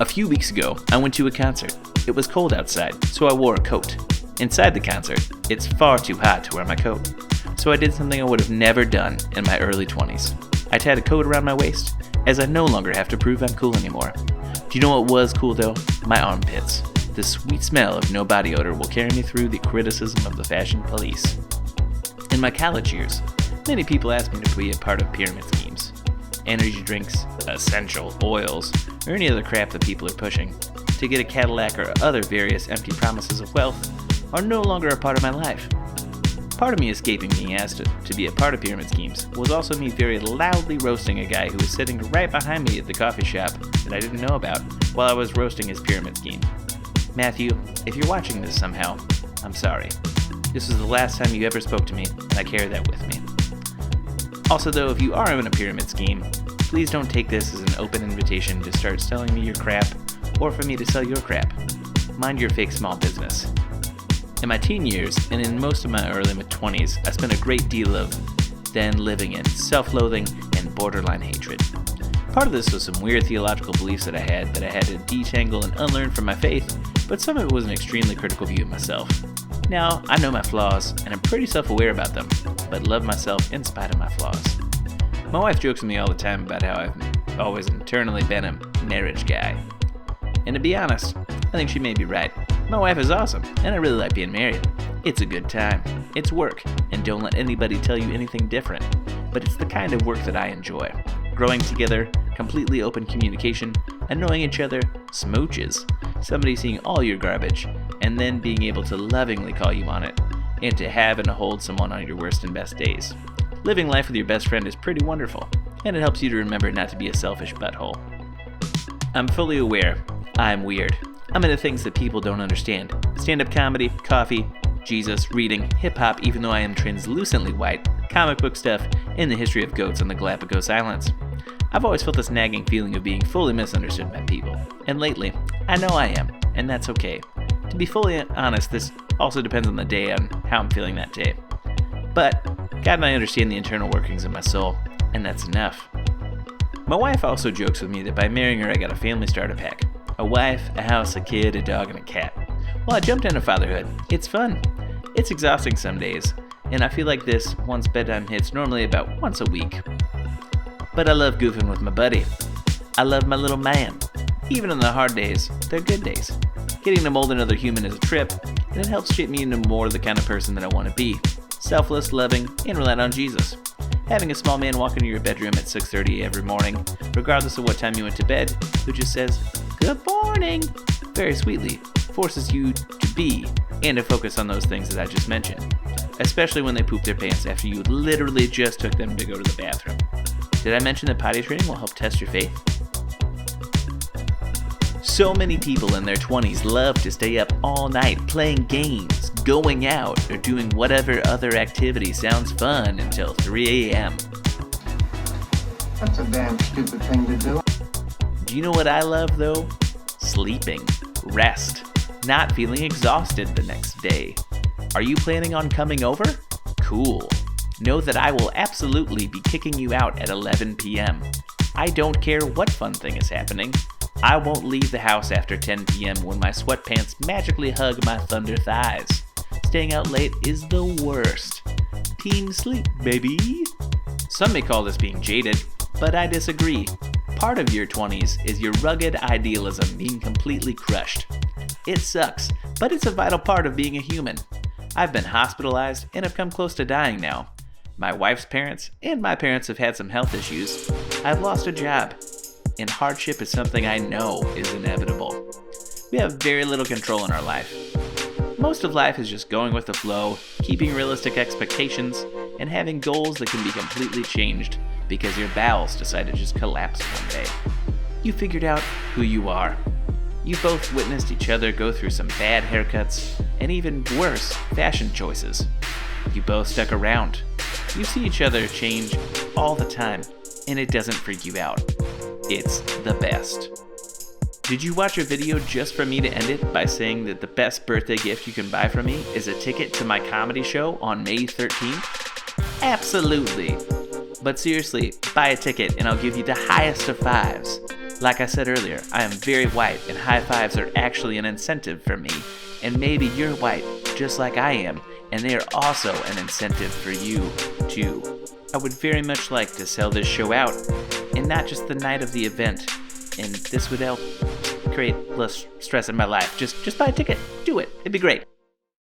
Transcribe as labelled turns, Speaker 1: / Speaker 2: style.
Speaker 1: A few weeks ago, I went to a concert. It was cold outside, so I wore a coat. Inside the concert, it's far too hot to wear my coat. So I did something I would have never done in my early 20s. I tied a coat around my waist, as I no longer have to prove I'm cool anymore. Do you know what was cool though? My armpits. The sweet smell of no body odor will carry me through the criticism of the fashion police. In my college years, many people asked me to be a part of pyramid schemes. Energy drinks, essential oils, or any other crap that people are pushing to get a Cadillac or other various empty promises of wealth are no longer a part of my life. Part of me escaping being asked to be a part of pyramid schemes was also me very loudly roasting a guy who was sitting right behind me at the coffee shop that I didn't know about while I was roasting his pyramid scheme. Matthew, if you're watching this somehow, I'm sorry. This was the last time you ever spoke to me, and I carry that with me. Also though, if you are in a pyramid scheme, please don't take this as an open invitation to start selling me your crap, or for me to sell your crap. Mind your fake small business. In my teen years, and in most of my early mid-20s, I spent a great deal of then living in self-loathing and borderline hatred. Part of this was some weird theological beliefs that I had to detangle and unlearn from my faith, but some of it was an extremely critical view of myself. Now, I know my flaws, and I'm pretty self-aware about them, but love myself in spite of my flaws. My wife jokes with me all the time about how I've always internally been a marriage guy. And to be honest, I think she may be right. My wife is awesome, and I really like being married. It's a good time. It's work, and don't let anybody tell you anything different. But it's the kind of work that I enjoy. Growing together, completely open communication, and knowing each other smooches. Somebody seeing all your garbage, and then being able to lovingly call you on it, and to have and hold someone on your worst and best days. Living life with your best friend is pretty wonderful, and it helps you to remember not to be a selfish butthole. I'm fully aware I'm weird. I'm into things that people don't understand. Stand-up comedy, coffee, Jesus, reading, hip-hop, even though I am translucently white, comic book stuff, and the history of goats on the Galapagos Islands. I've always felt this nagging feeling of being fully misunderstood by people, and lately, I know I am, and that's okay. To be fully honest, this also depends on the day, on how I'm feeling that day. But God and I understand the internal workings of my soul, and that's enough. My wife also jokes with me that by marrying her I got a family starter pack. A wife, a house, a kid, a dog, and a cat. Well, I jumped into fatherhood. It's fun. It's exhausting some days, and I feel like this once bedtime hits normally about once a week. But I love goofing with my buddy. I love my little man. Even on the hard days, they're good days. Getting to mold another human is a trip, and it helps shape me into more the kind of person that I want to be. Selfless, loving, and reliant on Jesus. Having a small man walk into your bedroom at 6:30 every morning, regardless of what time you went to bed, who just says, "Good morning," very sweetly, forces you to be and to focus on those things that I just mentioned. Especially when they poop their pants after you literally just took them to go to the bathroom. Did I mention that potty training will help test your faith? So many people in their 20s love to stay up all night playing games, going out, or doing whatever other activity sounds fun until 3 a.m.
Speaker 2: That's a damn stupid thing to do.
Speaker 1: Do you know what I love though? Sleeping, rest, not feeling exhausted the next day. Are you planning on coming over? Cool. Know that I will absolutely be kicking you out at 11 p.m. I don't care what fun thing is happening. I won't leave the house after 10 p.m. when my sweatpants magically hug my thunder thighs. Staying out late is the worst. Team sleep, baby. Some may call this being jaded, but I disagree. Part of your 20s is your rugged idealism being completely crushed. It sucks, but it's a vital part of being a human. I've been hospitalized and have come close to dying now. My wife's parents and my parents have had some health issues. I've lost a job, and hardship is something I know is inevitable. We have very little control in our life. Most of life is just going with the flow, keeping realistic expectations, and having goals that can be completely changed because your bowels decide to just collapse one day. You figured out who you are. You both witnessed each other go through some bad haircuts, and even worse, fashion choices. You both stuck around. You see each other change all the time, and it doesn't freak you out. It's the best. Did you watch a video just for me to end it by saying that the best birthday gift you can buy for me is a ticket to my comedy show on May 13th? Absolutely. But seriously, buy a ticket and I'll give you the highest of fives. Like I said earlier, I am very white, and high fives are actually an incentive for me. And maybe you're white, just like I am, and they are also an incentive for you, too. I would very much like to sell this show out, and not just the night of the event. And this would help create less stress in my life. Just buy a ticket. Do it. It'd be great.